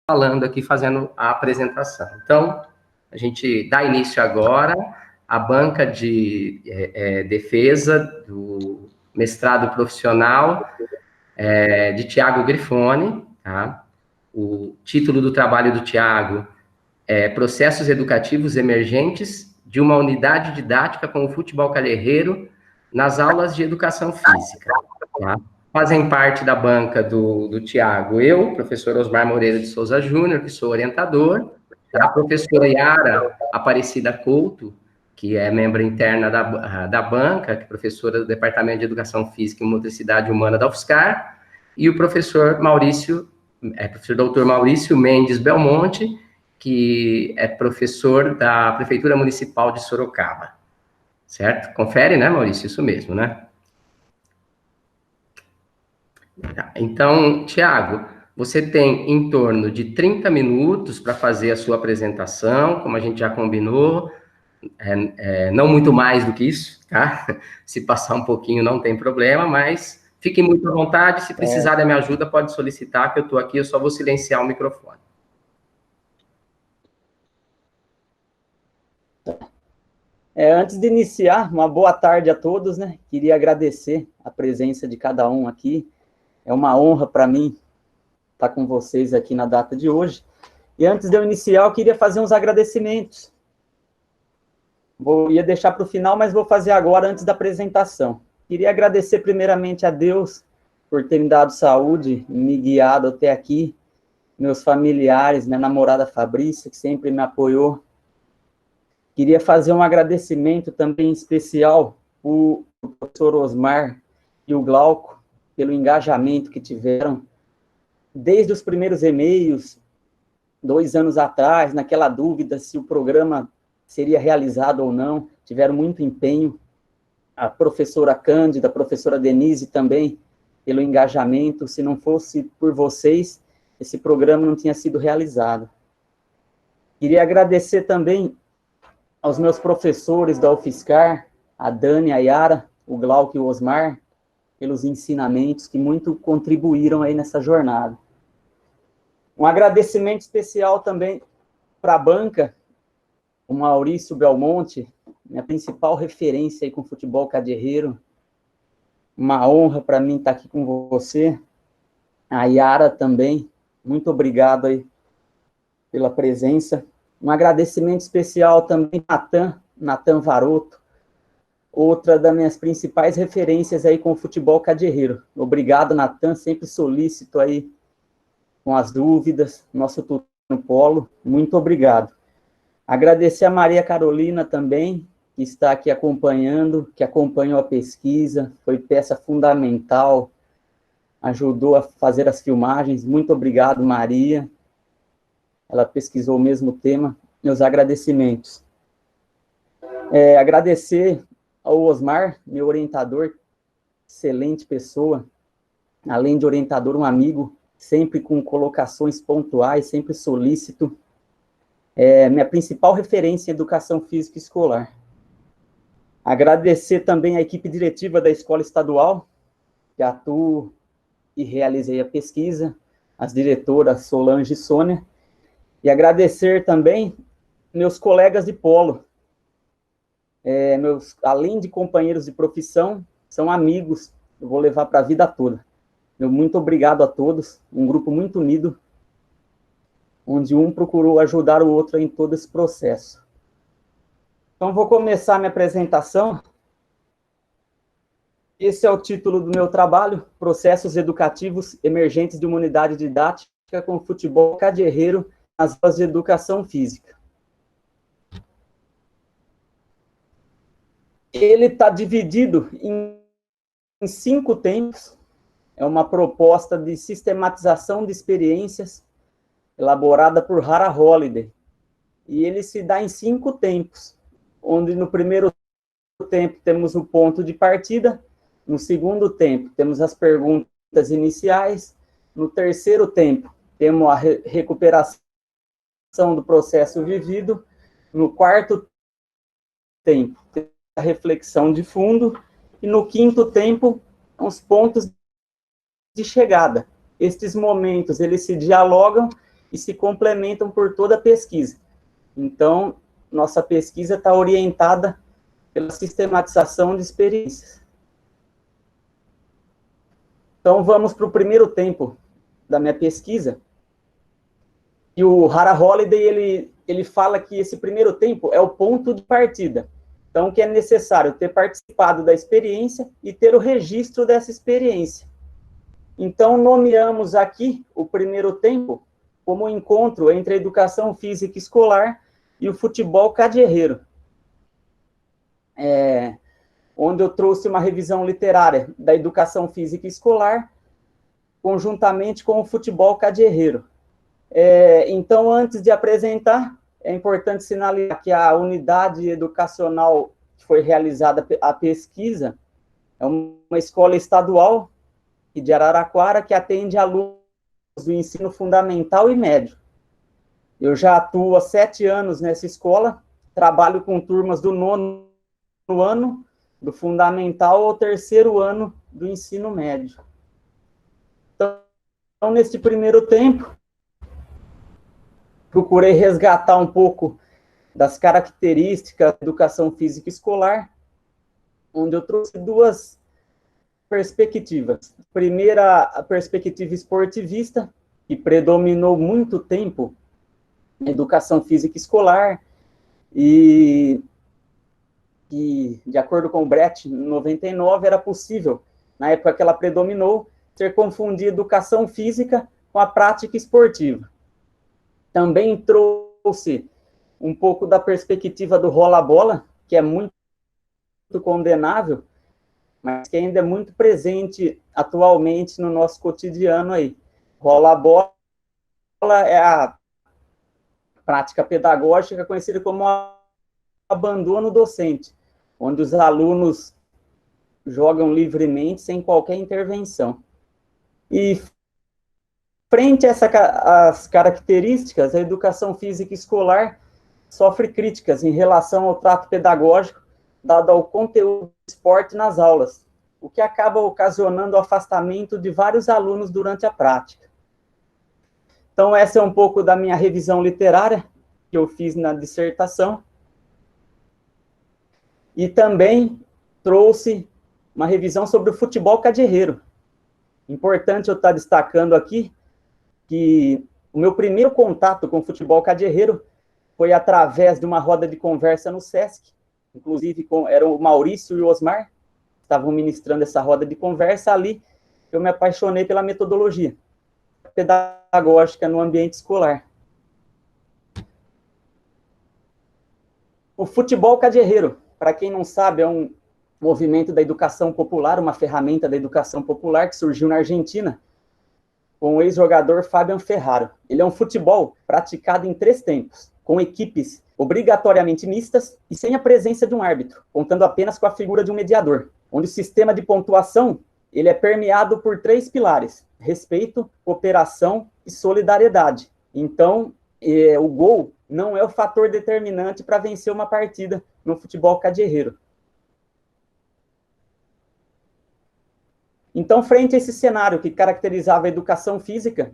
falando aqui, fazendo a apresentação. Então, a gente dá início agora à banca de defesa do mestrado profissional de Tiago Grifone, tá? O título do trabalho do Tiago é Processos Educativos Emergentes de uma Unidade Didática com o Futebol Calherreiro nas Aulas de Educação Física, tá? Fazem parte da banca do Tiago, eu, professor Osmar Moreira de Souza Júnior, que sou orientador, a professora Yara Aparecida Couto, que é membro interna da banca, que é professora do Departamento de Educação Física e Motricidade Humana da UFSCar, e o professor professor doutor Maurício Mendes Belmonte, que é professor da Prefeitura Municipal de Sorocaba. Certo? Confere, né, Maurício? Isso mesmo, né? Então, Tiago, você tem em torno de 30 minutos para fazer a sua apresentação, como a gente já combinou, não muito mais do que isso, tá? Se passar um pouquinho não tem problema, mas fique muito à vontade, se precisar da minha ajuda, pode solicitar, que eu estou aqui, eu só vou silenciar o microfone. Antes de iniciar, uma boa tarde a todos, né? Queria agradecer a presença de cada um aqui. É uma honra para mim estar com vocês aqui na data de hoje. E antes de eu iniciar, eu queria fazer uns agradecimentos. Ia deixar para o final, mas vou fazer agora, antes da apresentação. Queria agradecer primeiramente a Deus por ter me dado saúde, me guiado até aqui, meus familiares, minha namorada Fabrícia, que sempre me apoiou. Queria fazer um agradecimento também especial para o professor Osmar e o Glauco, pelo engajamento que tiveram desde os primeiros e-mails, 2 anos atrás, naquela dúvida se o programa seria realizado ou não, tiveram muito empenho. A professora Cândida, a professora Denise também, pelo engajamento. Se não fosse por vocês, esse programa não tinha sido realizado. Queria agradecer também aos meus professores da UFSCar, a Dani, a Yara, o Glauco e o Osmar, pelos ensinamentos que muito contribuíram aí nessa jornada. Um agradecimento especial também para a banca, o Maurício Belmonte, minha principal referência aí com o futebol cadierreiro. Uma honra para mim estar aqui com você. A Yara também, muito obrigado aí pela presença. Um agradecimento especial também a Natan Varoto, outra das minhas principais referências aí com o futebol cadierreiro. Obrigado, Natan, sempre solícito aí com as dúvidas, nosso tutor no polo, muito obrigado. Agradecer a Maria Carolina também, que está aqui acompanhando, que acompanhou a pesquisa, foi peça fundamental, ajudou a fazer as filmagens, muito obrigado, Maria. Ela pesquisou o mesmo tema, meus agradecimentos. Agradecer ao Osmar, meu orientador, excelente pessoa, além de orientador, um amigo, sempre com colocações pontuais, sempre solícito, minha principal referência em educação física escolar. Agradecer também a equipe diretiva da Escola Estadual, que atuo e realizei a pesquisa, as diretoras Solange e Sônia, e agradecer também meus colegas de polo, além de companheiros de profissão, são amigos, eu vou levar para a vida toda. Muito obrigado a todos, um grupo muito unido, onde um procurou ajudar o outro em todo esse processo. Então, vou começar minha apresentação. Esse é o título do meu trabalho, Processos Educativos Emergentes de uma Unidade Didática com Futebol Cadierreiro nas Aulas de Educação Física. Ele está dividido em 5 tempos, é uma proposta de sistematização de experiências elaborada por Hara Holliday, e ele se dá em 5 tempos, onde no primeiro tempo temos o ponto de partida, no segundo tempo temos as perguntas iniciais, no terceiro tempo temos a recuperação do processo vivido, no quarto tempo temos a reflexão de fundo, e no quinto tempo os pontos de chegada. Estes momentos, eles se dialogam e se complementam por toda a pesquisa. Então, nossa pesquisa está orientada pela sistematização de experiências. Então, vamos para o primeiro tempo da minha pesquisa. E o Hara Holliday, ele fala que esse primeiro tempo é o ponto de partida. Então, que é necessário ter participado da experiência e ter o registro dessa experiência. Então, nomeamos aqui o primeiro tempo como um encontro entre a educação física escolar e o futebol cadierreiro. Onde eu trouxe uma revisão literária da educação física escolar, conjuntamente com o futebol cadierreiro. Então, antes de apresentar, é importante sinalizar que a unidade educacional que foi realizada a pesquisa é uma escola estadual de Araraquara que atende alunos do ensino fundamental e médio. Eu já atuo há 7 anos nessa escola, trabalho com turmas do 9º ano, do fundamental ao 3º ano do ensino médio. Então, neste primeiro tempo, procurei resgatar um pouco das características da educação física escolar, onde eu trouxe 2 perspectivas. Primeira, a perspectiva esportivista, que predominou muito tempo na educação física escolar, e de acordo com o Brett, em 99, era possível, na época que ela predominou, ter confundido educação física com a prática esportiva. Também trouxe um pouco da perspectiva do rola-bola, que é muito condenável, mas que ainda é muito presente atualmente no nosso cotidiano aí. Rola-bola é a prática pedagógica conhecida como abandono docente, onde os alunos jogam livremente, sem qualquer intervenção. E frente a essas características, a educação física escolar sofre críticas em relação ao trato pedagógico dado ao conteúdo do esporte nas aulas, o que acaba ocasionando o afastamento de vários alunos durante a prática. Então, essa é um pouco da minha revisão literária que eu fiz na dissertação. E também trouxe uma revisão sobre o futebol cadierreiro. Importante eu estar destacando aqui que o meu primeiro contato com o futebol cadierreiro foi através de uma roda de conversa no SESC, inclusive eram o Maurício e o Osmar, que estavam ministrando essa roda de conversa ali, eu me apaixonei pela metodologia pedagógica no ambiente escolar. O futebol cadierreiro, para quem não sabe, é um movimento da educação popular, uma ferramenta da educação popular que surgiu na Argentina, com o ex-jogador Fabian Ferraro. Ele é um futebol praticado em 3 tempos, com equipes obrigatoriamente mistas e sem a presença de um árbitro, contando apenas com a figura de um mediador, onde o sistema de pontuação ele é permeado por 3 pilares: respeito, cooperação e solidariedade. Então, o gol não é o fator determinante para vencer uma partida no futebol cadierreiro. Então, frente a esse cenário que caracterizava a educação física,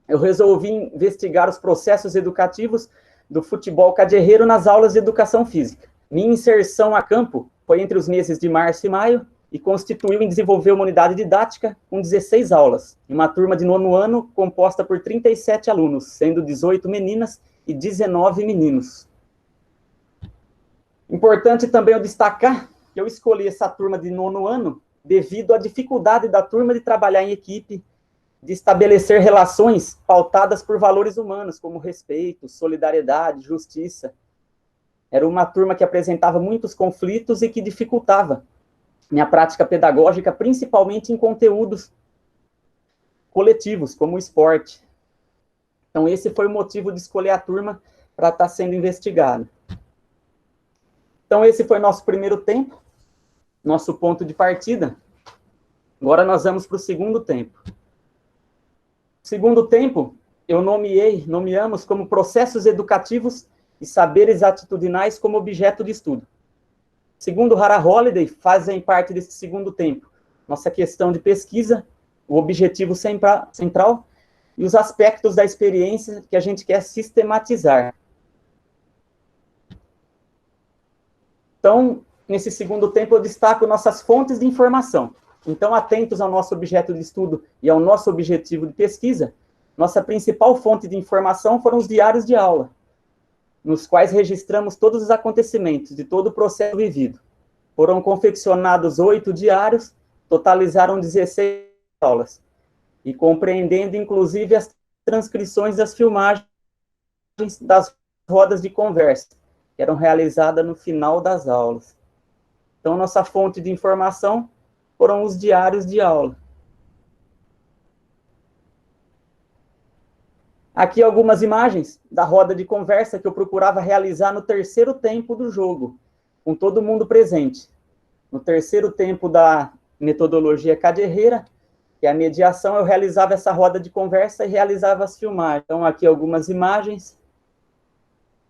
eu resolvi investigar os processos educativos do futebol cadierreiro nas aulas de educação física. Minha inserção a campo foi entre os meses de março e maio e constituiu em desenvolver uma unidade didática com 16 aulas, em uma turma de 9º ano composta por 37 alunos, sendo 18 meninas e 19 meninos. Importante também eu destacar que eu escolhi essa turma de 9º ano devido à dificuldade da turma de trabalhar em equipe, de estabelecer relações pautadas por valores humanos, como respeito, solidariedade, justiça. Era uma turma que apresentava muitos conflitos e que dificultava minha prática pedagógica, principalmente em conteúdos coletivos, como o esporte. Então, esse foi o motivo de escolher a turma para estar sendo investigada. Então, esse foi nosso primeiro tempo, nosso ponto de partida. Agora nós vamos para o segundo tempo. Segundo tempo, nomeamos como processos educativos e saberes atitudinais como objeto de estudo. Segundo Hara Holliday, fazem parte desse segundo tempo nossa questão de pesquisa, o objetivo central, e os aspectos da experiência que a gente quer sistematizar. Então, nesse segundo tempo, eu destaco nossas fontes de informação. Então, atentos ao nosso objeto de estudo e ao nosso objetivo de pesquisa, nossa principal fonte de informação foram os diários de aula, nos quais registramos todos os acontecimentos de todo o processo vivido. Foram confeccionados 8 diários, totalizaram 16 aulas, e compreendendo, inclusive, as transcrições das filmagens das rodas de conversa, que eram realizadas no final das aulas. Então, nossa fonte de informação foram os diários de aula. Aqui algumas imagens da roda de conversa que eu procurava realizar no terceiro tempo do jogo, com todo mundo presente. No terceiro tempo da metodologia Cadierreira, que é a mediação, eu realizava essa roda de conversa e realizava as filmagens. Então, aqui algumas imagens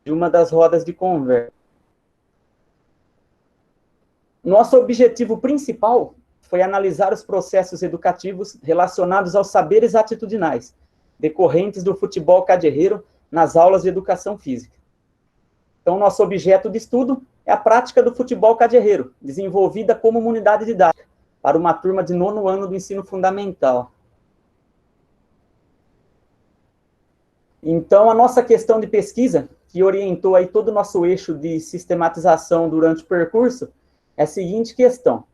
de uma das rodas de conversa. Nosso objetivo principal foi analisar os processos educativos relacionados aos saberes atitudinais, decorrentes do futebol cadierreiro nas aulas de educação física. Então, nosso objeto de estudo é a prática do futebol cadierreiro, desenvolvida como uma unidade didática para uma turma de 9º ano do ensino fundamental. Então, a nossa questão de pesquisa, que orientou aí todo o nosso eixo de sistematização durante o percurso, é a seguinte questão: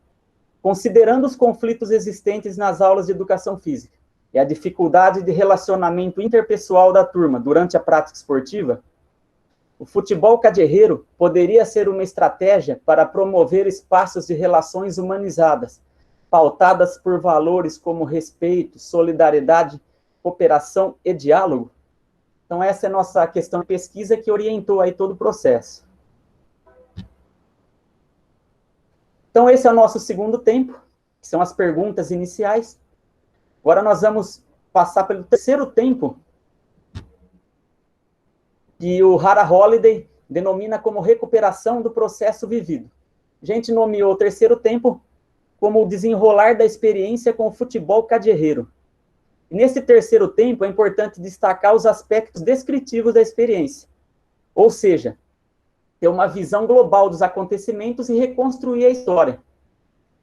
considerando os conflitos existentes nas aulas de educação física e a dificuldade de relacionamento interpessoal da turma durante a prática esportiva, o futebol cadierreiro poderia ser uma estratégia para promover espaços de relações humanizadas, pautadas por valores como respeito, solidariedade, cooperação e diálogo? Então, essa é a nossa questão de pesquisa que orientou aí todo o processo. Então, esse é o nosso segundo tempo, que são as perguntas iniciais. Agora nós vamos passar pelo terceiro tempo, que o Hara Holliday denomina como recuperação do processo vivido. A gente nomeou o terceiro tempo como o desenrolar da experiência com o futebol cadierreiro. E nesse terceiro tempo é importante destacar os aspectos descritivos da experiência, ou seja, ter uma visão global dos acontecimentos e reconstruir a história.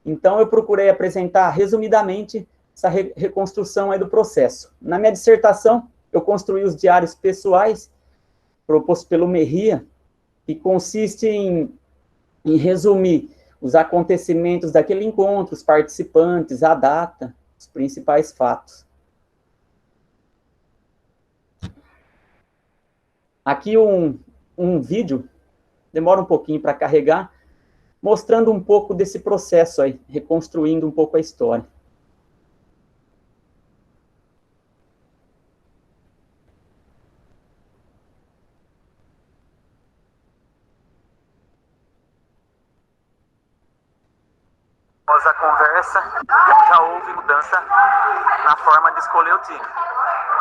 Então, eu procurei apresentar resumidamente essa reconstrução aí do processo. Na minha dissertação, eu construí os diários pessoais, proposto pelo Merria, que consiste em resumir os acontecimentos daquele encontro, os participantes, a data, os principais fatos. Aqui um vídeo, demora um pouquinho para carregar, mostrando um pouco desse processo aí, reconstruindo um pouco a história. Após a conversa, já houve mudança na forma de escolher o time.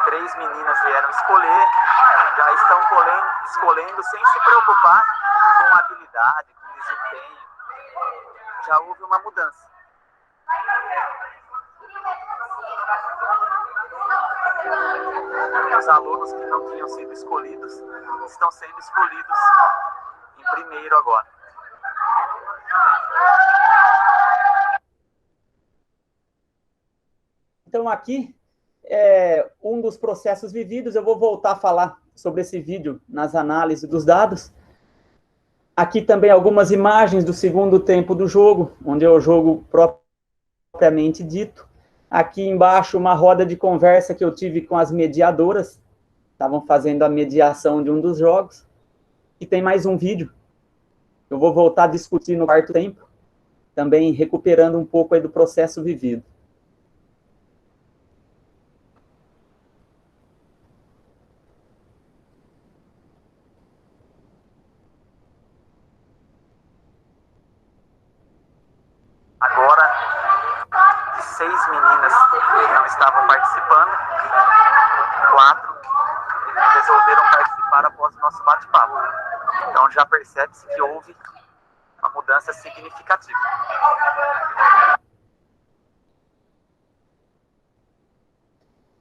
3 meninas vieram escolher, já estão escolhendo sem se preocupar com habilidade, com desempenho. Já houve uma mudança. Os alunos que não tinham sido escolhidos estão sendo escolhidos em primeiro agora. Então, aqui é um dos processos vividos. Eu vou voltar a falar sobre esse vídeo nas análises dos dados. Aqui também algumas imagens do segundo tempo do jogo, onde é o jogo propriamente dito. Aqui embaixo uma roda de conversa que eu tive com as mediadoras, estavam fazendo a mediação de um dos jogos. E tem mais um vídeo. Eu vou voltar a discutir no quarto tempo, também recuperando um pouco aí do processo vivido. Agora, 6 meninas que não estavam participando, 4 resolveram participar após o nosso bate-papo. Então já percebe-se que houve uma mudança significativa.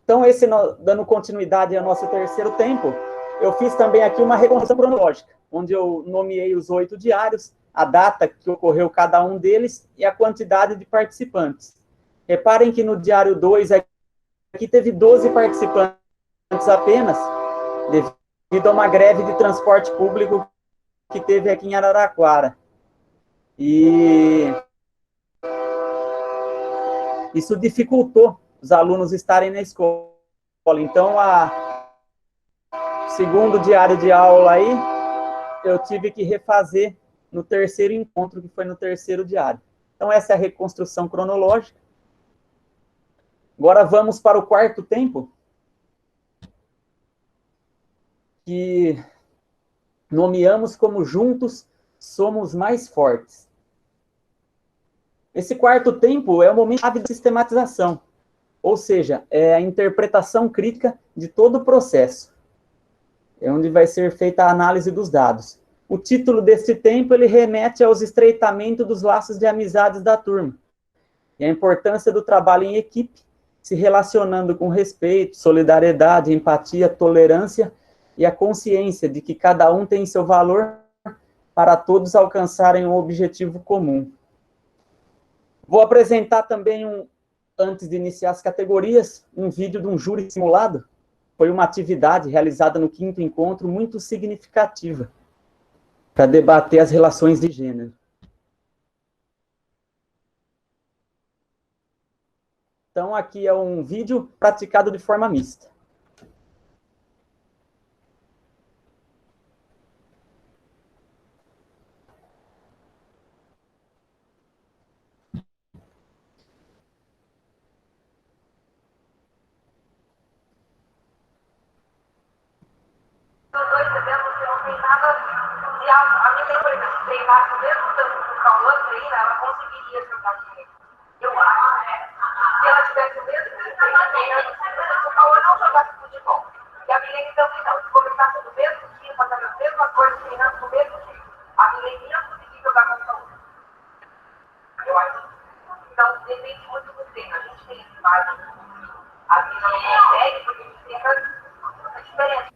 Então, dando continuidade ao nosso terceiro tempo, eu fiz também aqui uma reconstrução cronológica, onde eu nomeei os 8 diários, a data que ocorreu cada um deles e a quantidade de participantes. Reparem que no diário 2, aqui teve 12 participantes apenas, devido a uma greve de transporte público que teve aqui em Araraquara. E isso dificultou os alunos estarem na escola. Então, segundo diário de aula aí, eu tive que refazer no terceiro encontro, que foi no terceiro diário. Então, essa é a reconstrução cronológica. Agora vamos para o quarto tempo, que nomeamos como Juntos Somos Mais Fortes. Esse quarto tempo é o momento de sistematização, ou seja, é a interpretação crítica de todo o processo. É onde vai ser feita a análise dos dados. O título desse tempo, ele remete aos estreitamentos dos laços de amizades da turma. E a importância do trabalho em equipe, se relacionando com respeito, solidariedade, empatia, tolerância e a consciência de que cada um tem seu valor para todos alcançarem um objetivo comum. Vou apresentar também, antes de iniciar as categorias, um vídeo de um júri simulado. Foi uma atividade realizada no 5º encontro muito significativa para debater as relações de gênero. Então, aqui é um vídeo praticado de forma mista. Os dois exemplos que não tem nada de a minha por exemplo, treinar com o mesmo tanto que o Cauã treina, ela conseguiria jogar com ele. Eu acho, né? Se ela tivesse o mesmo treinamento, se o Cauã não jogasse futebol, e a Milene também não, se começasse no mesmo time, fazendo as mesmas coisas, treinando do mesmo time, a Milene ia conseguir jogar com o Cauã. Eu acho. Então, depende muito do treino. A gente tem esse imagem. A Milene não consegue, porque a gente tem essa diferença.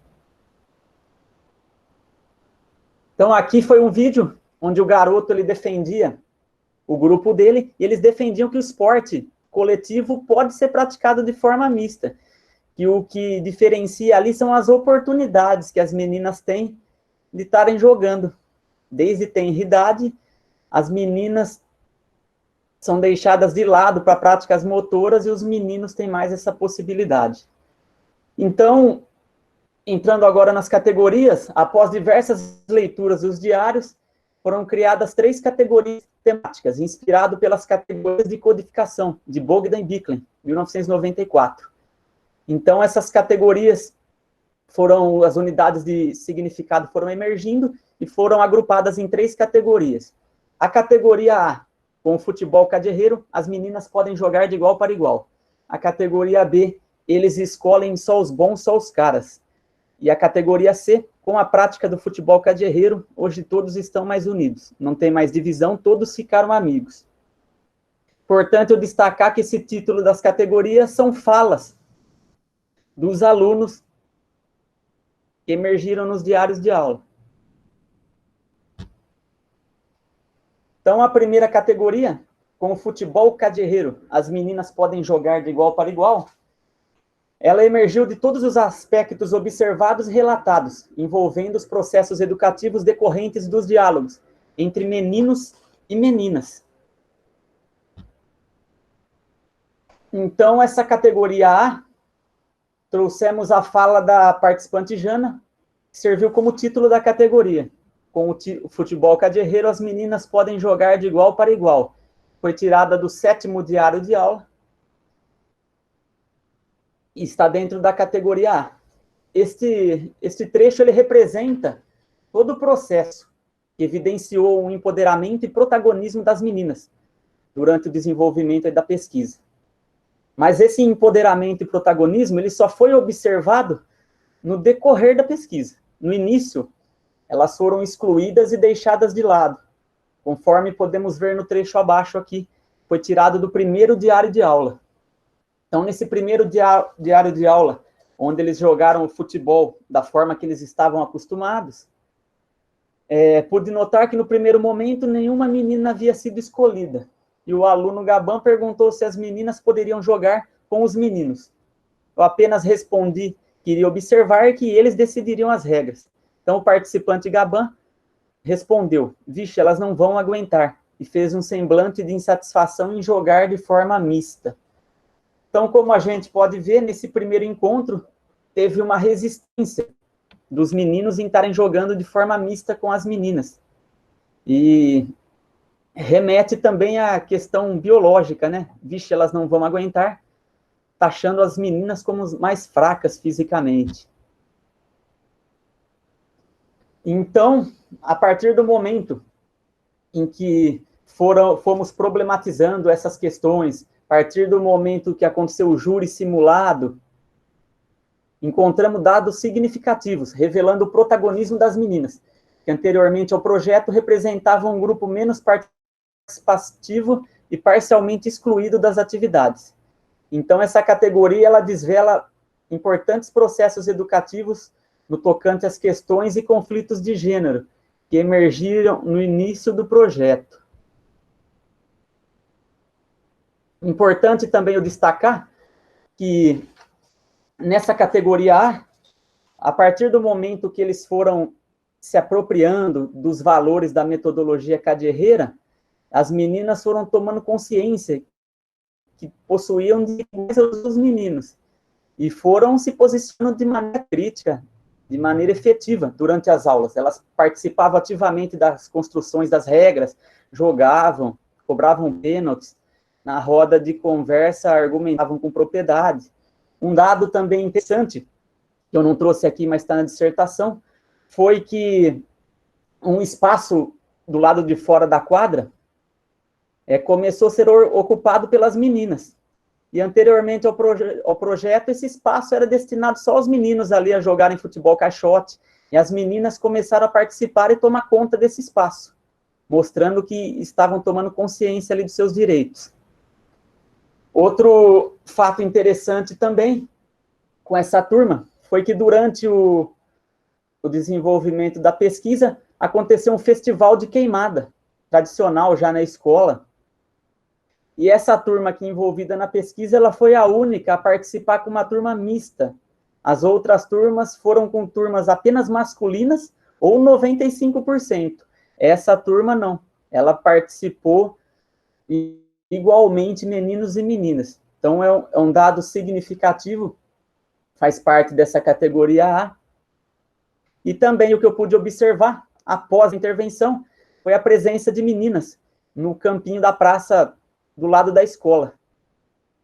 Então, aqui foi um vídeo onde o garoto ele defendia o grupo dele, e eles defendiam que o esporte coletivo pode ser praticado de forma mista. E o que diferencia ali são as oportunidades que as meninas têm de estarem jogando. Desde tenridade, as meninas são deixadas de lado para práticas motoras e os meninos têm mais essa possibilidade. Então, entrando agora nas categorias, após diversas leituras dos diários, foram criadas 3 categorias temáticas, inspirado pelas categorias de codificação, de Bogdan e Bicklin, 1994. Então, essas categorias foram, as unidades de significado foram emergindo e foram agrupadas em 3 categorias. A categoria A, com o futebol cadierreiro, as meninas podem jogar de igual para igual. A categoria B, eles escolhem só os bons, só os caras. E a categoria C, com a prática do futebol cadierreiro, hoje todos estão mais unidos. Não tem mais divisão, todos ficaram amigos. Portanto, eu destacar que esse título das categorias são falas dos alunos que emergiram nos diários de aula. Então, a primeira categoria, com o futebol cadierreiro, as meninas podem jogar de igual para igual, ela emergiu de todos os aspectos observados e relatados, envolvendo os processos educativos decorrentes dos diálogos entre meninos e meninas. Então, essa categoria A, trouxemos a fala da participante Jana, que serviu como título da categoria. Com o futebol cadierreiro, as meninas podem jogar de igual para igual. Foi tirada do 7º diário de aula, e está dentro da categoria A. Este trecho ele representa todo o processo que evidenciou um empoderamento e protagonismo das meninas durante o desenvolvimento da pesquisa. Mas esse empoderamento e protagonismo ele só foi observado no decorrer da pesquisa. No início, elas foram excluídas e deixadas de lado, conforme podemos ver no trecho abaixo aqui, foi tirado do 1º diário de aula. Então, nesse primeiro diário de aula, onde eles jogaram o futebol da forma que eles estavam acostumados, pude notar que no primeiro momento nenhuma menina havia sido escolhida. E o aluno Gaban perguntou se as meninas poderiam jogar com os meninos. Eu apenas respondi que iria observar que eles decidiriam as regras. Então, o participante Gaban respondeu: vixe, elas não vão aguentar, e fez um semblante de insatisfação em jogar de forma mista. Então, como a gente pode ver, nesse primeiro encontro, teve uma resistência dos meninos em estarem jogando de forma mista com as meninas. E remete também à questão biológica, né? Vixe, elas não vão aguentar, taxando as meninas como mais fracas fisicamente. Então, a partir do momento em que fomos problematizando essas questões, a partir do momento que aconteceu o júri simulado, encontramos dados significativos, revelando o protagonismo das meninas, que anteriormente ao projeto representavam um grupo menos participativo e parcialmente excluído das atividades. Então, essa categoria, ela desvela importantes processos educativos no tocante às questões e conflitos de gênero, que emergiram no início do projeto. Importante também eu destacar que nessa categoria A partir do momento que eles foram se apropriando dos valores da metodologia Cadierreira, as meninas foram tomando consciência que possuíam diferenças dos meninos e foram se posicionando de maneira crítica, de maneira efetiva durante as aulas. Elas participavam ativamente das construções das regras, jogavam, cobravam pênaltis, na roda de conversa argumentavam com propriedade. Um dado também interessante, que eu não trouxe aqui, mas está na dissertação, foi que um espaço do lado de fora da quadra começou a ser ocupado pelas meninas. E anteriormente ao projeto, esse espaço era destinado só aos meninos ali a jogarem futebol caixote, e as meninas começaram a participar e tomar conta desse espaço, mostrando que estavam tomando consciência ali dos seus direitos. Outro fato interessante também com essa turma foi que durante o desenvolvimento da pesquisa aconteceu um festival de queimada, tradicional já na escola. E essa turma aqui envolvida na pesquisa, ela foi a única a participar com uma turma mista. As outras turmas foram com turmas apenas masculinas ou 95%. Essa turma não. Ela participou igualmente meninos e meninas. Então, é um dado significativo, faz parte dessa categoria A. E também o que eu pude observar, após a intervenção, foi a presença de meninas no campinho da praça do lado da escola.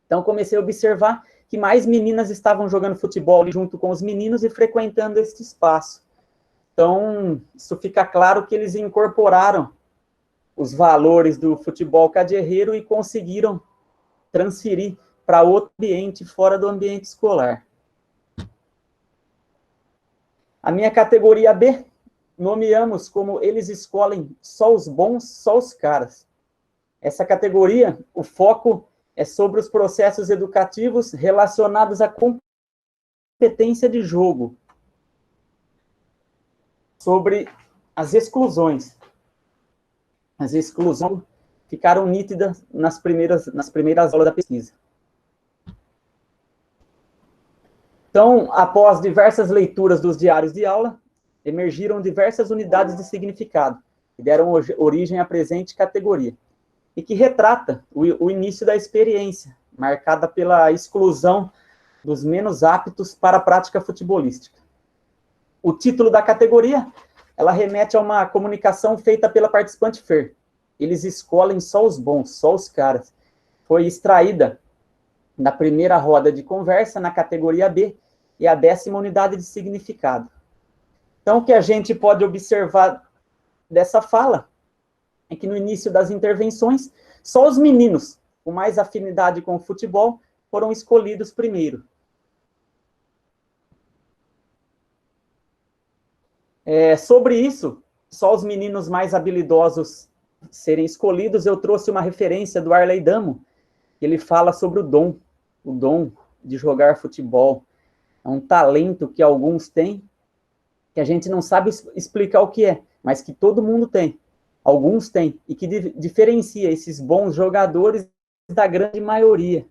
Então, comecei a observar que mais meninas estavam jogando futebol junto com os meninos e frequentando este espaço. Então, isso fica claro que eles incorporaram os valores do futebol cadierreiro e conseguiram transferir para outro ambiente, fora do ambiente escolar. A minha categoria B, nomeamos como eles escolhem só os bons, só os caras. Essa categoria, o foco é sobre os processos educativos relacionados à competência de jogo, sobre as exclusões. As exclusões ficaram nítidas nas primeiras aulas da pesquisa. Então, após diversas leituras dos diários de aula, emergiram diversas unidades de significado, que deram origem à presente categoria, e que retrata o início da experiência, marcada pela exclusão dos menos aptos para a prática futebolística. O título da categoria, ela remete a uma comunicação feita pela participante Fer. Eles escolhem só os bons, só os caras. Foi extraída da primeira roda de conversa na categoria B e a 10ª unidade de significado. Então, o que a gente pode observar dessa fala é que no início das intervenções, só os meninos com mais afinidade com o futebol foram escolhidos primeiro. Sobre isso, só os meninos mais habilidosos serem escolhidos, eu trouxe uma referência do Arley Damo, ele fala sobre o dom. o dom de jogar futebol. É um talento que alguns têm, que a gente não sabe explicar o que é, mas que todo mundo tem. Alguns têm, e que diferencia esses bons jogadores da grande maioria.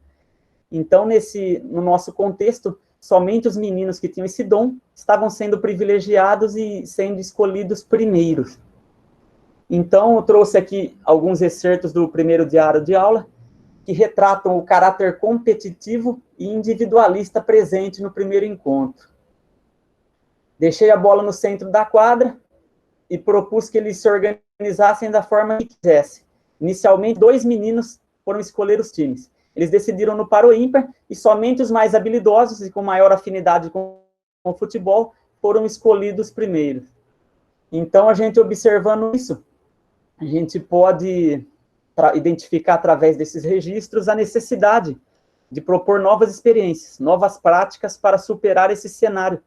Então, no nosso contexto, somente os meninos que tinham esse dom estavam sendo privilegiados e sendo escolhidos primeiros. Então, eu trouxe aqui alguns excertos do primeiro diário de aula, que retratam o caráter competitivo e individualista presente no primeiro encontro. Deixei a bola no centro da quadra e propus que eles se organizassem da forma que quisessem. Inicialmente, 2 meninos foram escolher os times. Eles decidiram no par ou ímpar, e somente os mais habilidosos e com maior afinidade com o futebol foram escolhidos primeiros. Então, a gente observando isso, a gente pode identificar através desses registros a necessidade de propor novas experiências, novas práticas para superar esse cenário,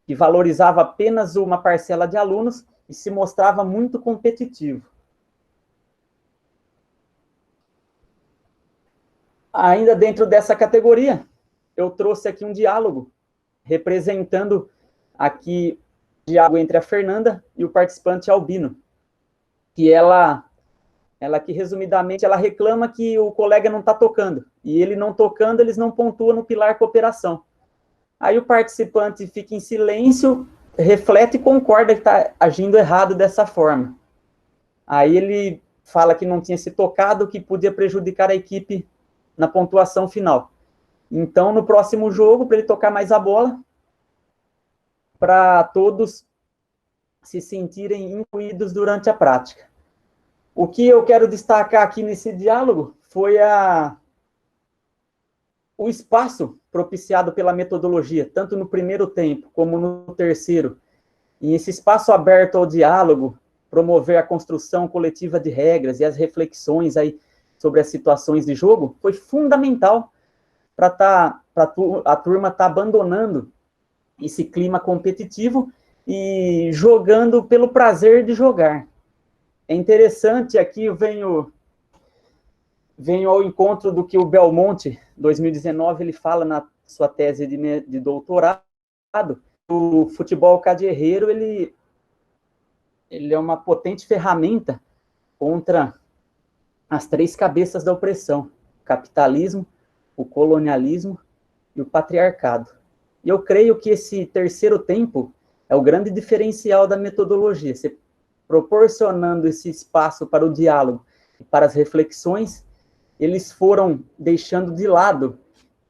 que valorizava apenas uma parcela de alunos e se mostrava muito competitivo. Ainda dentro dessa categoria, eu trouxe aqui um diálogo, representando aqui o diálogo entre a Fernanda e o participante Albino, que ela que resumidamente, ela reclama que o colega não está tocando, e ele não tocando, eles não pontuam no pilar cooperação. Aí o participante fica em silêncio, reflete e concorda que está agindo errado dessa forma. Aí ele fala que não tinha se tocado, que podia prejudicar a equipe na pontuação final. Então, no próximo jogo, para ele tocar mais a bola, para todos se sentirem incluídos durante a prática. O que eu quero destacar aqui nesse diálogo foi o espaço propiciado pela metodologia, tanto no primeiro tempo como no terceiro. E esse espaço aberto ao diálogo, promover a construção coletiva de regras e as reflexões aí sobre as situações de jogo, foi fundamental para a turma estar abandonando esse clima competitivo e jogando pelo prazer de jogar. É interessante, aqui eu venho ao encontro do que o Belmonte, 2019, ele fala na sua tese de doutorado. O futebol cadierreiro, ele é uma potente ferramenta contra as 3 cabeças da opressão: o capitalismo, o colonialismo e o patriarcado. E eu creio que esse terceiro tempo é o grande diferencial da metodologia. Você proporcionando esse espaço para o diálogo e para as reflexões, eles foram deixando de lado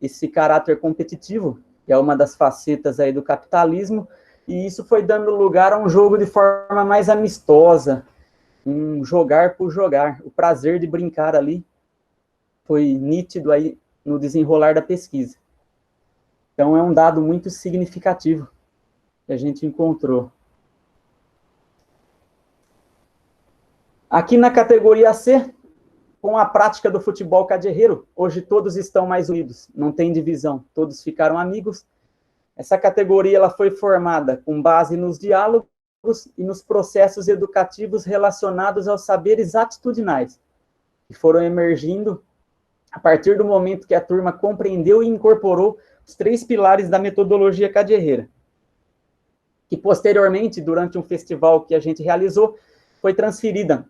esse caráter competitivo, que é uma das facetas aí do capitalismo, e isso foi dando lugar a um jogo de forma mais amistosa, um jogar por jogar. O prazer de brincar ali foi nítido aí no desenrolar da pesquisa. Então, é um dado muito significativo que a gente encontrou. Aqui na categoria C, com a prática do futebol cadierreiro, hoje todos estão mais unidos, não tem divisão, todos ficaram amigos. Essa categoria ela foi formada com base nos diálogos e nos processos educativos relacionados aos saberes atitudinais, que foram emergindo a partir do momento que a turma compreendeu e incorporou os 3 pilares da metodologia cadierreira, que posteriormente, durante um festival que a gente realizou, foi transferida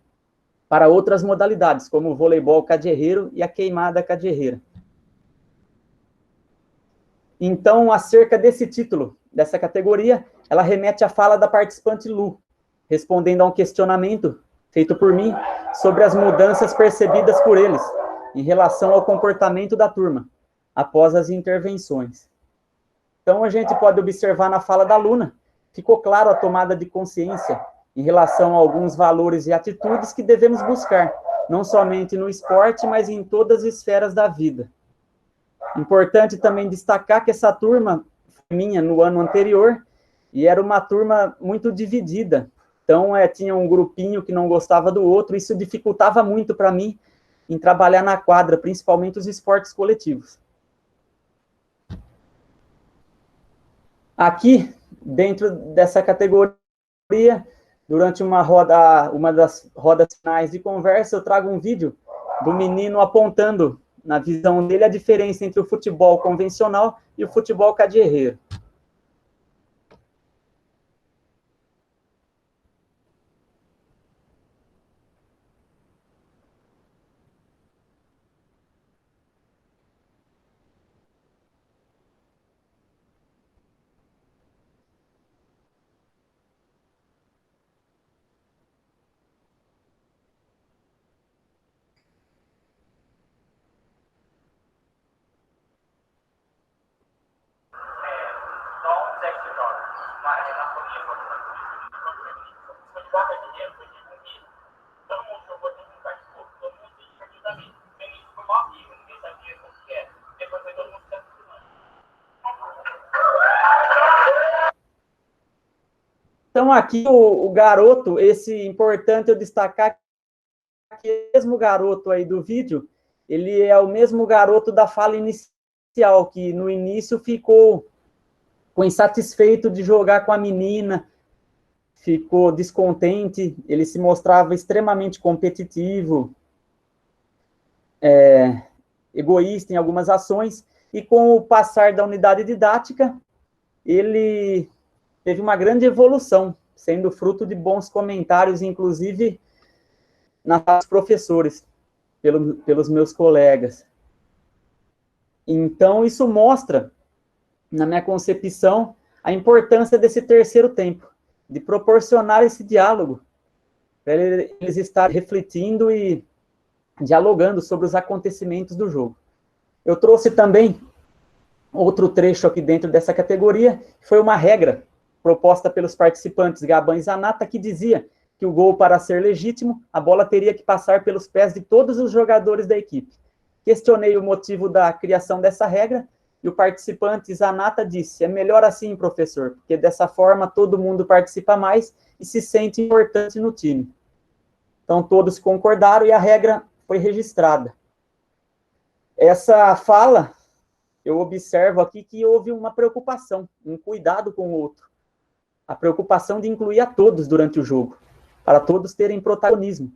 para outras modalidades, como o voleibol cadierreiro e a queimada cadierreira. Então, acerca desse título, dessa categoria, ela remete à fala da participante Lu, respondendo a um questionamento feito por mim sobre as mudanças percebidas por eles em relação ao comportamento da turma, após as intervenções. Então, a gente pode observar na fala da aluna, ficou claro a tomada de consciência em relação a alguns valores e atitudes que devemos buscar, não somente no esporte, mas em todas as esferas da vida. Importante também destacar que essa turma foi minha no ano anterior, e era uma turma muito dividida. Então, tinha um grupinho que não gostava do outro, isso dificultava muito para mim em trabalhar na quadra, principalmente os esportes coletivos. Aqui, dentro dessa categoria, durante uma das rodas finais de conversa, eu trago um vídeo do menino apontando na visão dele, a diferença entre o futebol convencional e o futebol cadierreiro. Então, aqui o garoto, esse importante eu destacar que mesmo garoto aí do vídeo, ele é o mesmo garoto da fala inicial, que no início ficou insatisfeito de jogar com a menina, ficou descontente, ele se mostrava extremamente competitivo, egoísta em algumas ações, e com o passar da unidade didática, ele teve uma grande evolução, sendo fruto de bons comentários, inclusive nas professores, pelos meus colegas. Então, isso mostra, na minha concepção, a importância desse terceiro tempo, de proporcionar esse diálogo, para eles estarem refletindo e dialogando sobre os acontecimentos do jogo. Eu trouxe também outro trecho aqui dentro dessa categoria, que foi uma regra proposta pelos participantes Gaban e Zanata, que dizia que o gol, para ser legítimo, a bola teria que passar pelos pés de todos os jogadores da equipe. Questionei o motivo da criação dessa regra, e o participante Zanata disse: é melhor assim, professor, porque dessa forma todo mundo participa mais e se sente importante no time. Então todos concordaram e a regra foi registrada. Essa fala, eu observo aqui que houve uma preocupação, um cuidado com o outro. A preocupação de incluir a todos durante o jogo, para todos terem protagonismo.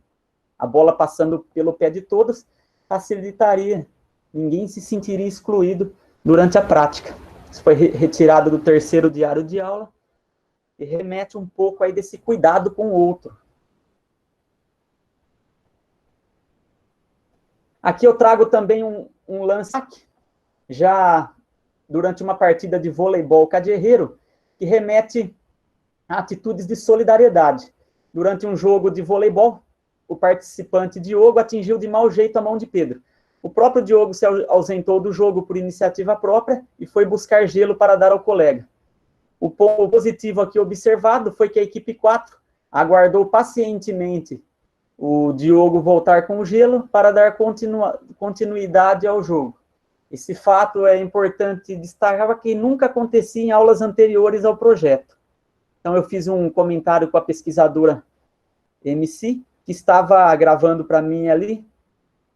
A bola passando pelo pé de todos facilitaria, ninguém se sentiria excluído durante a prática. Isso foi retirado do terceiro diário de aula e remete um pouco aí desse cuidado com o outro. Aqui eu trago também um lance, já durante uma partida de voleibol cadierreiro, que remete a atitudes de solidariedade. Durante um jogo de voleibol, o participante Diogo atingiu de mau jeito a mão de Pedro. O próprio Diogo se ausentou do jogo por iniciativa própria e foi buscar gelo para dar ao colega. O ponto positivo aqui observado foi que a equipe 4 aguardou pacientemente o Diogo voltar com o gelo para dar continuidade ao jogo. Esse fato é importante destacar, que nunca acontecia em aulas anteriores ao projeto. Então, eu fiz um comentário com a pesquisadora MC, que estava gravando para mim ali,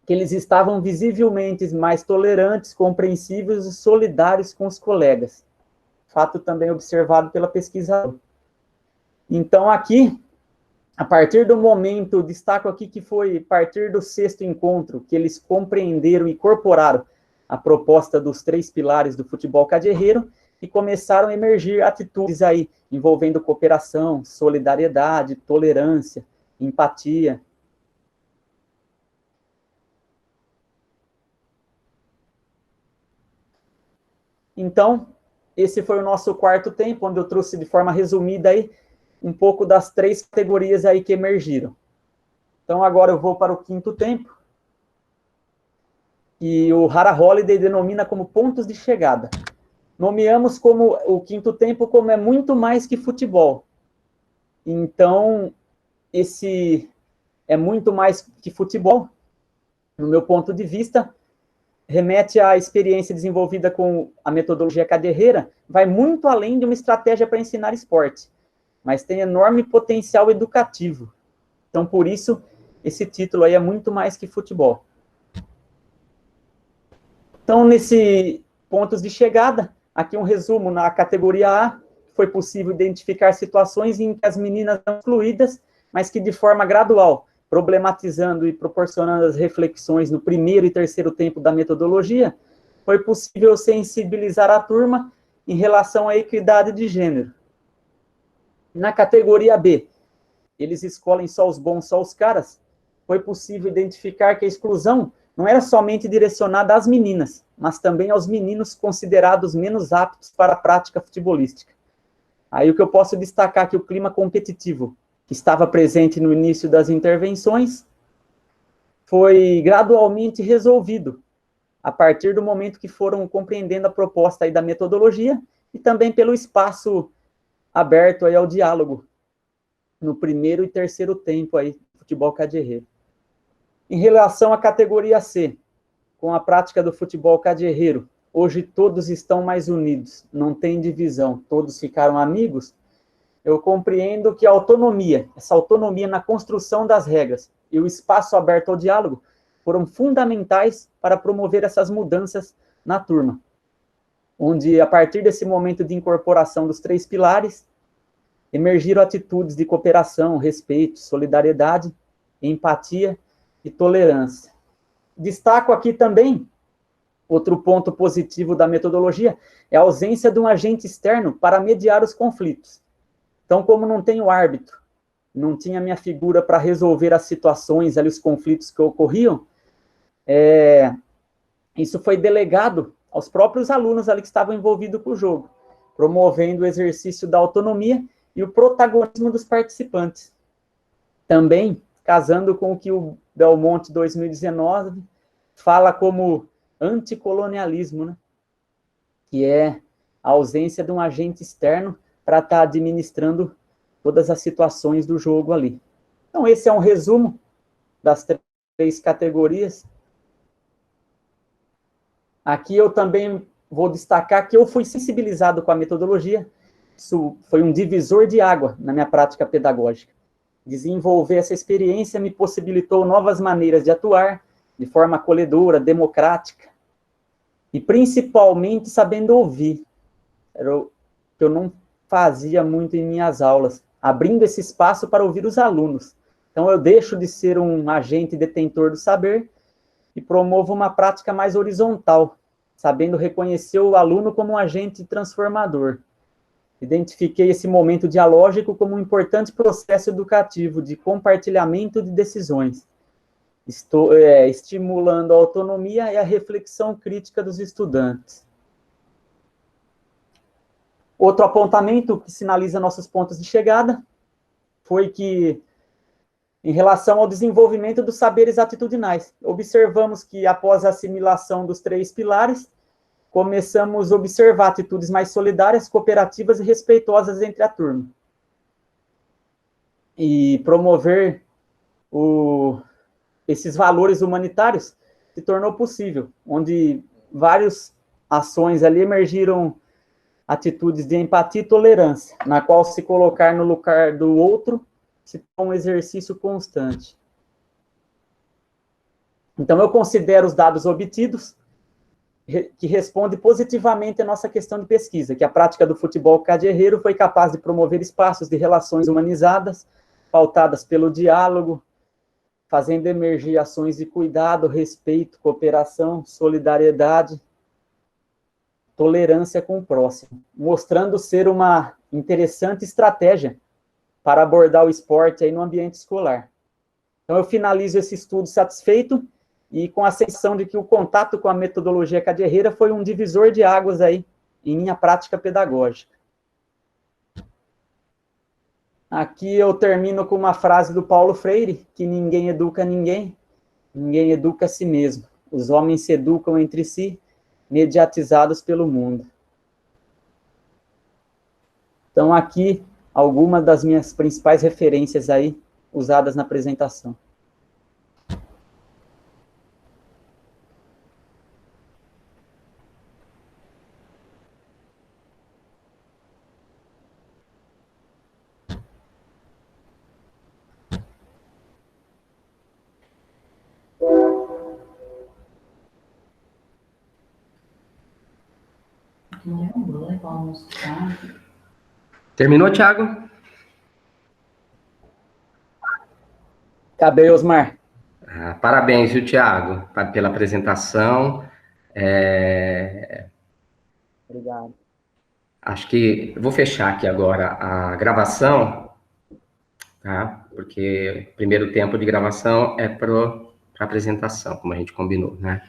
que eles estavam visivelmente mais tolerantes, compreensíveis e solidários com os colegas. Fato também observado pela pesquisadora. Então, aqui, a partir do momento, destaco aqui que foi a partir do sexto encontro, que eles compreenderam e incorporaram a proposta dos 3 pilares do futebol cadierreiro, e começaram a emergir atitudes aí, envolvendo cooperação, solidariedade, tolerância, empatia. Então, esse foi o nosso quarto tempo, onde eu trouxe de forma resumida aí um pouco das 3 categorias aí que emergiram. Então, agora eu vou para o quinto tempo, e o Hara Holiday denomina como pontos de chegada. Nomeamos como o quinto tempo como é muito mais que futebol. Então, esse é muito mais que futebol, no meu ponto de vista, remete à experiência desenvolvida com a metodologia cadierreira, vai muito além de uma estratégia para ensinar esporte, mas tem enorme potencial educativo. Então, por isso, esse título aí é muito mais que futebol. Então, nesse pontos de chegada, aqui um resumo na categoria A, foi possível identificar situações em que as meninas são excluídas, mas que de forma gradual problematizando e proporcionando as reflexões no primeiro e terceiro tempo da metodologia, foi possível sensibilizar a turma em relação à equidade de gênero. Na categoria B, eles escolhem só os bons, só os caras, foi possível identificar que a exclusão não era somente direcionada às meninas, mas também aos meninos considerados menos aptos para a prática futebolística. Aí o que eu posso destacar é que o clima competitivo que estava presente no início das intervenções foi gradualmente resolvido a partir do momento que foram compreendendo a proposta aí da metodologia e também pelo espaço aberto aí ao diálogo no primeiro e terceiro tempo aí do futebol cadierreiro. Em relação à categoria C, com a prática do futebol cadierreiro, hoje todos estão mais unidos, não tem divisão, todos ficaram amigos. Eu compreendo que a autonomia, essa autonomia na construção das regras e o espaço aberto ao diálogo foram fundamentais para promover essas mudanças na turma, onde, a partir desse momento de incorporação dos 3 pilares, emergiram atitudes de cooperação, respeito, solidariedade, empatia e tolerância. Destaco aqui também, outro ponto positivo da metodologia, é a ausência de um agente externo para mediar os conflitos. Então, como não tenho árbitro, não tinha minha figura para resolver as situações, ali, os conflitos que ocorriam, isso foi delegado aos próprios alunos ali que estavam envolvidos com o jogo, promovendo o exercício da autonomia e o protagonismo dos participantes. Também, casando com o que o Belmonte 2019 fala como anticolonialismo, né? Que é a ausência de um agente externo para estar administrando todas as situações do jogo ali. Então, esse é um resumo das 3 categorias. Aqui eu também vou destacar que eu fui sensibilizado com a metodologia. Isso foi um divisor de água na minha prática pedagógica. Desenvolver essa experiência me possibilitou novas maneiras de atuar, de forma acolhedora, democrática, e principalmente sabendo ouvir. Era o que eu não fazia muito em minhas aulas, abrindo esse espaço para ouvir os alunos. Então, eu deixo de ser um agente detentor do saber e promovo uma prática mais horizontal, sabendo reconhecer o aluno como um agente transformador. Identifiquei esse momento dialógico como um importante processo educativo de compartilhamento de decisões, estimulando a autonomia e a reflexão crítica dos estudantes. Outro apontamento que sinaliza nossos pontos de chegada foi que, em relação ao desenvolvimento dos saberes atitudinais, observamos que, após a assimilação dos 3 pilares, começamos a observar atitudes mais solidárias, cooperativas e respeitosas entre a turma. E promover esses valores humanitários se tornou possível, onde várias ações ali emergiram atitudes de empatia e tolerância, na qual se colocar no lugar do outro se torna um exercício constante. Então, eu considero os dados obtidos que respondem positivamente à nossa questão de pesquisa, que a prática do futebol cadierreiro foi capaz de promover espaços de relações humanizadas, pautadas pelo diálogo, fazendo emergir ações de cuidado, respeito, cooperação, solidariedade, tolerância com o próximo, mostrando ser uma interessante estratégia para abordar o esporte aí no ambiente escolar. Então, eu finalizo esse estudo satisfeito e com a sensação de que o contato com a metodologia cadierreira foi um divisor de águas aí em minha prática pedagógica. Aqui eu termino com uma frase do Paulo Freire, que ninguém educa ninguém, ninguém educa a si mesmo. Os homens se educam entre si, mediatizados pelo mundo. Então, aqui, algumas das minhas principais referências aí, usadas na apresentação. Terminou, Thiago? Acabei, Osmar. Parabéns, viu, Tiago, pela apresentação. Obrigado. Acho que vou fechar aqui agora a gravação, tá? Porque o primeiro tempo de gravação é para a apresentação, como a gente combinou, né?